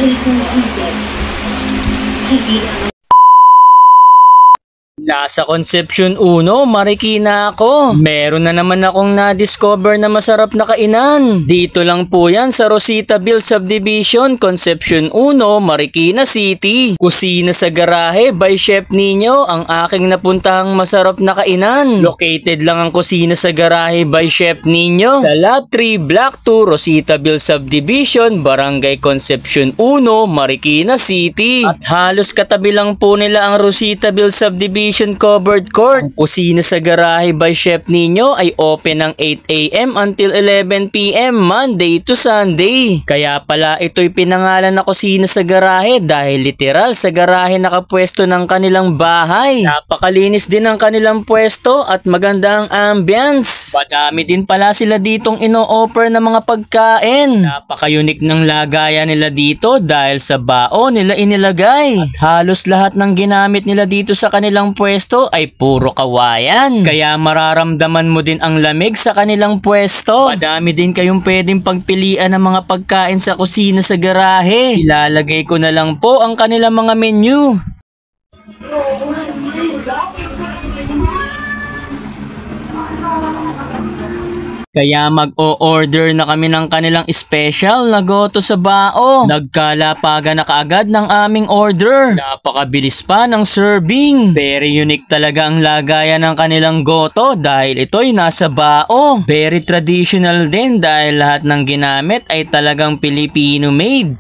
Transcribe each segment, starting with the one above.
Dahil kung hindi na Nasa Concepcion 1, Marikina ako. Meron na naman akong na-discover na masarap na kainan. Dito lang po yan sa Rositaville Subdivision, Concepcion 1, Marikina City. Kusina sa Garahe by Chef Nino ang aking napuntahang masarap na kainan. Located lang ang Kusina sa Garahe by Chef Nino sa Lot 3, Block 2, Rositaville Subdivision, Barangay Concepcion 1, Marikina City. At halos katabi lang po nila ang Rositaville Subdivision Covered Court. Ang Kusina sa Garahe by Chef Nino ay open ng 8 AM until 11 PM Monday to Sunday. Kaya pala ito'y pinangalan na Kusina sa Garahe dahil literal sa garahe nakapwesto ng kanilang bahay. Napakalinis din ang kanilang pwesto at maganda ang ambience. Madami din pala sila ditong ino-offer na mga pagkain. Napaka-unique ng lagayan nila dito dahil sa bao nila inilagay. At halos lahat ng ginamit nila dito sa kanilang pwesto ay puro kawayan. Kaya mararamdaman mo din ang lamig sa kanilang pwesto. Madami din kayong pwedeng pagpilian ng mga pagkain sa Kusina sa Garahe. Ilalagay ko na lang po ang kanilang mga menu. Kaya mag-o-order na kami ng kanilang special na goto sa bao. Nagkalapagan na kaagad ng aming order. Napakabilis pa ng serving. Very unique talaga ang lagayan ng kanilang goto dahil ito'y nasa bao. Very traditional din dahil lahat ng ginamit ay talagang Filipino made.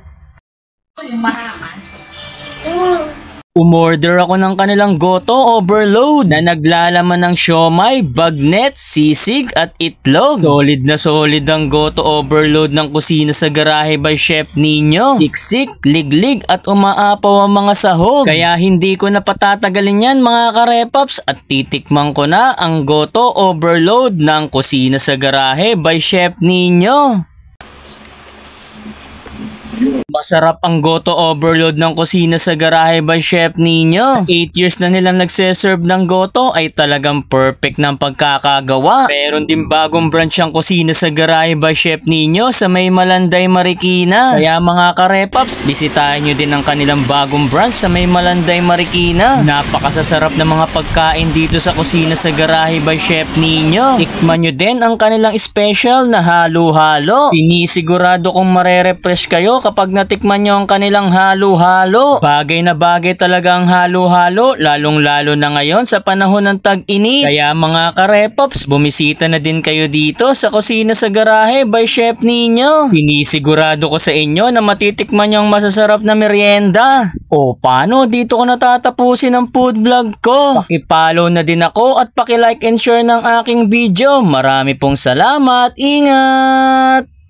Umorder ako ng kanilang goto overload na naglalaman ng siomay, bagnet, sisig at itlog. Solid na solid ang goto overload ng Kusina sa Garahe by Chef Nino. Siksik, liglig at umaapaw ang mga sahog. Kaya hindi ko na patatagalin yan mga karepaps at titikman ko na ang goto overload ng Kusina sa Garahe by Chef Nino. Masarap ang goto overload ng Kusina sa Garahe by Chef Nino. 8 years na nilang nagseserve ng goto ay talagang perfect ng pagkakagawa. Meron din bagong branch ang Kusina sa Garahe by Chef Nino sa May Malanday, Marikina. Kaya mga karepaps, bisitahin nyo din ang kanilang bagong branch sa May Malanday, Marikina. Napakasasarap na mga pagkain dito sa Kusina sa Garahe by Chef Nino. Tikman nyo din ang kanilang special na halo-halo. Sinisigurado kong marerefresh kayo kapag natikman nyo ang kanilang halo-halo. Bagay na bagay talaga ang halo-halo, lalong-lalo na ngayon sa panahon ng tag-init. Kaya mga karepops, bumisita na din kayo dito sa Kusina sa Garahe by Chef Nino. Sinisigurado ko sa inyo na matitikman nyo ang masasarap na merienda. O paano, dito ko natatapusin ang food vlog ko. Pakipollow na din ako at pakilike and share ng aking video. Marami pong salamat. Ingat!